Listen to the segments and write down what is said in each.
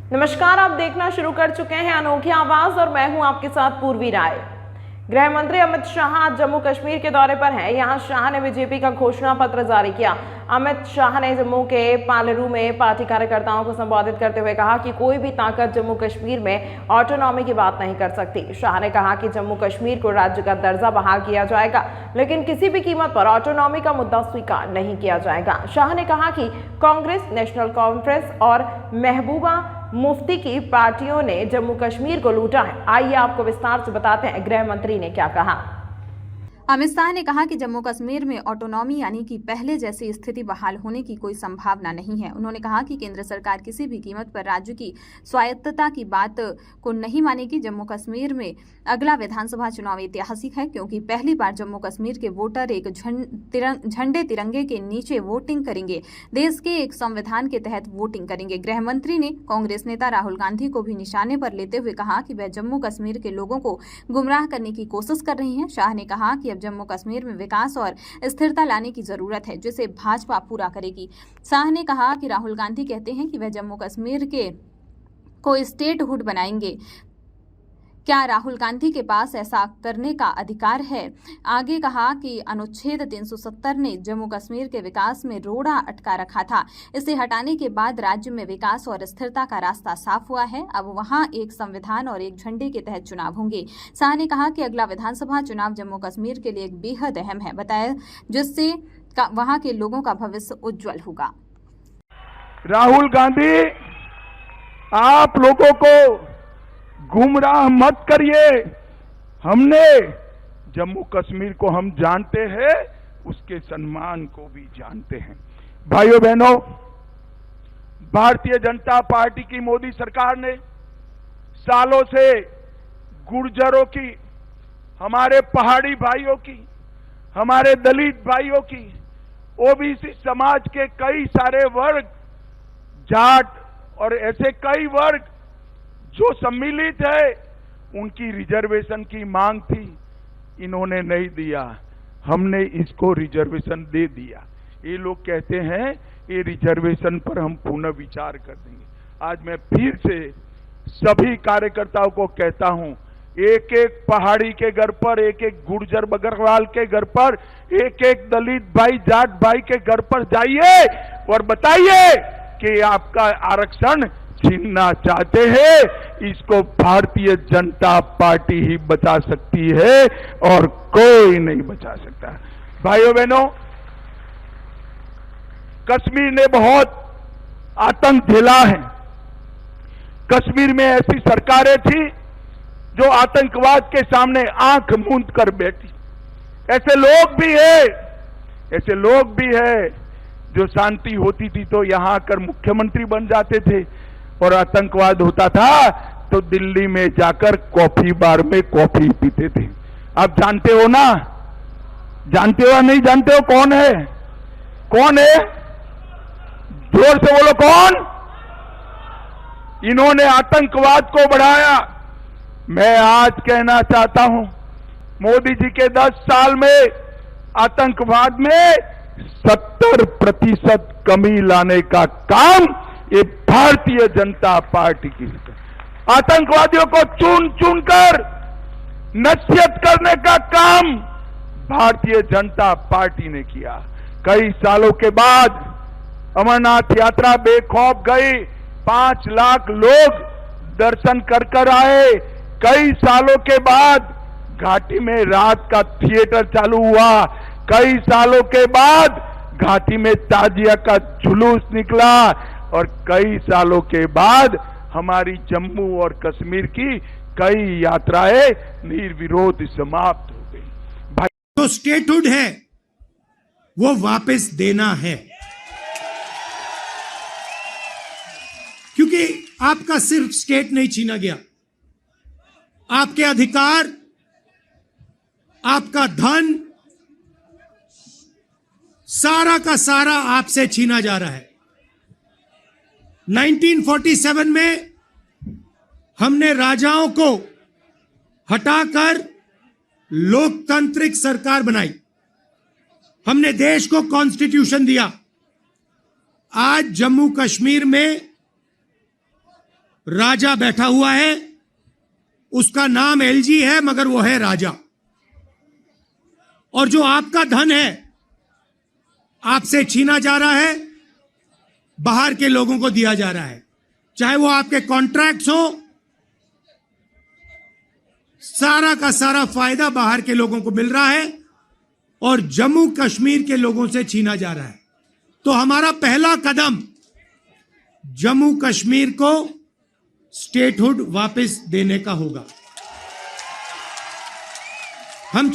नमस्कार, आप देखना शुरू कर चुके हैं अनोखी आवाज और मैं हूं आपके साथ पूर्वी राय। गृह मंत्री अमित शाह आज जम्मू कश्मीर के दौरे पर हैं। यहां शाह ने बीजेपी का घोषणा पत्र जारी किया। अमित शाह ने जम्मू के पालरू में पार्टी कार्यकर्ताओं को संबोधित करते हुए कहा कि कोई भी ताकत जम्मू कश्मीर में ऑटोनॉमी की बात नहीं कर सकती। शाह ने कहा कि जम्मू कश्मीर को राज्य का दर्जा बहाल किया जाएगा, लेकिन किसी भी कीमत पर ऑटोनॉमी का मुद्दा स्वीकार नहीं किया जाएगा। शाह ने कहा कि कांग्रेस, नेशनल कॉन्फ्रेंस और महबूबा मुफ्ती की पार्टियों ने जम्मू कश्मीर को लूटा है। आइए आपको विस्तार से बताते हैं गृह मंत्री ने क्या कहा। अमित शाह ने कहा कि जम्मू कश्मीर में ऑटोनॉमी यानी कि पहले जैसी स्थिति बहाल होने की कोई संभावना नहीं है। उन्होंने कहा कि केंद्र सरकार किसी भी कीमत पर राज्य की स्वायत्तता की बात को नहीं मानेगी। जम्मू कश्मीर में अगला विधानसभा चुनाव ऐतिहासिक है, क्योंकि पहली बार जम्मू कश्मीर के वोटर एक झंडे तिरंगे के नीचे वोटिंग करेंगे, देश के एक संविधान के तहत वोटिंग करेंगे। गृह मंत्री ने कांग्रेस नेता राहुल गांधी को भी निशाने पर लेते हुए कहा कि वह जम्मू कश्मीर के लोगों को गुमराह करने की कोशिश कर रही हैं। शाह ने कहा कि जम्मू कश्मीर में विकास और स्थिरता लाने की जरूरत है, जिसे भाजपा पूरा करेगी। शाह ने कहा कि राहुल गांधी कहते हैं कि वह जम्मू कश्मीर को स्टेटहुड बनाएंगे। क्या राहुल गांधी के पास ऐसा करने का अधिकार है? आगे कहा कि अनुच्छेद 370 ने जम्मू कश्मीर के विकास में रोड़ा अटका रखा था। इसे हटाने के बाद राज्य में विकास और स्थिरता का रास्ता साफ हुआ है। अब वहां एक संविधान और एक झंडे के तहत चुनाव होंगे। शाह ने कहा कि अगला विधानसभा चुनाव जम्मू कश्मीर के लिए एक बेहद अहम है, बताया, जिससे वहां के लोगों का भविष्य उज्जवल होगा। राहुल गांधी, आप लोगों को गुमराह मत करिए। हमने जम्मू कश्मीर को हम जानते हैं, उसके सम्मान को भी जानते हैं। भाइयों बहनों, भारतीय जनता पार्टी की मोदी सरकार ने सालों से गुर्जरों की, हमारे पहाड़ी भाइयों की, हमारे दलित भाइयों की, ओबीसी समाज के कई सारे वर्ग, जाट और ऐसे कई वर्ग जो सम्मिलित है, उनकी रिजर्वेशन की मांग थी, इन्होंने नहीं दिया। हमने इसको रिजर्वेशन दे दिया। ये लोग कहते हैं ये रिजर्वेशन पर हम पुनः विचार कर देंगे। आज मैं फिर से सभी कार्यकर्ताओं को कहता हूं, एक एक पहाड़ी के घर पर, एक एक गुर्जर बकरवाल के घर पर, एक एक दलित भाई, जाट भाई के घर पर जाइए और बताइए कि आपका आरक्षण छीनना चाहते हैं। इसको भारतीय जनता पार्टी ही बचा सकती है और कोई नहीं बचा सकता। भाइयों बहनों, कश्मीर ने बहुत आतंक झेला है। कश्मीर में ऐसी सरकारें थी जो आतंकवाद के सामने आंख मूंद कर बैठी। ऐसे लोग भी है जो शांति होती थी तो यहां आकर मुख्यमंत्री बन जाते थे, और आतंकवाद होता था तो दिल्ली में जाकर कॉफी बार में कॉफी पीते थे। आप जानते हो ना? जानते हो या नहीं जानते हो? कौन है? कौन है? जोर से बोलो, कौन? इन्होंने आतंकवाद को बढ़ाया। मैं आज कहना चाहता हूं, मोदी जी के 10 साल में आतंकवाद में 70% कमी लाने का काम ये भारतीय जनता पार्टी की है। आतंकवादियों को चुन चुन कर नसीहत करने का काम भारतीय जनता पार्टी ने किया। कई सालों के बाद अमरनाथ यात्रा बेखौफ गई, 5 लाख लोग दर्शन कर आए। कई सालों के बाद घाटी में रात का थिएटर चालू हुआ। कई सालों के बाद घाटी में ताजिया का जुलूस निकला, और कई सालों के बाद हमारी जम्मू और कश्मीर की कई यात्राएं निर्विरोध समाप्त हो गई। जो स्टेटहुड है वो वापस देना है, क्योंकि आपका सिर्फ स्टेट नहीं छीना गया, आपके अधिकार, आपका धन, सारा का सारा आपसे छीना जा रहा है। 1947 में हमने राजाओं को हटाकर लोकतांत्रिक सरकार बनाई, हमने देश को कॉन्स्टिट्यूशन दिया। आज जम्मू कश्मीर में राजा बैठा हुआ है, उसका नाम एलजी है मगर वो है राजा। और जो आपका धन है आपसे छीना जा रहा है, बाहर के लोगों को दिया जा रहा है, चाहे वो आपके कॉन्ट्रैक्ट्स हो, सारा का सारा फायदा बाहर के लोगों को मिल रहा है और जम्मू कश्मीर के लोगों से छीना जा रहा है। तो हमारा पहला कदम जम्मू कश्मीर को स्टेटहुड वापस देने का होगा। हम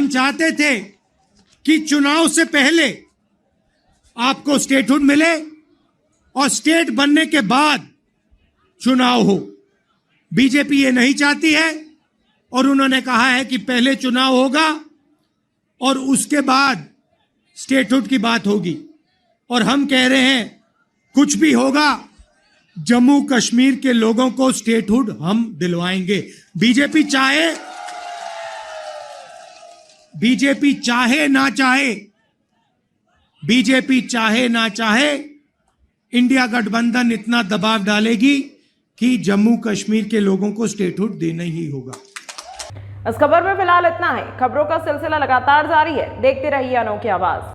चाहते थे कि चुनाव से पहले आपको स्टेटहुड मिले और स्टेट बनने के बाद चुनाव हो। बीजेपी ये नहीं चाहती है और उन्होंने कहा है कि पहले चुनाव होगा और उसके बाद स्टेटहुड की बात होगी। और हम कह रहे हैं कुछ भी होगा, जम्मू कश्मीर के लोगों को स्टेटहुड हम दिलवाएंगे। बीजेपी चाहे ना चाहे, इंडिया गठबंधन इतना दबाव डालेगी कि जम्मू कश्मीर के लोगों को स्टेटहुड देना ही होगा। इस खबर में फिलहाल इतना है। खबरों का सिलसिला लगातार जारी है। देखते रहिए अनोखी आवाज।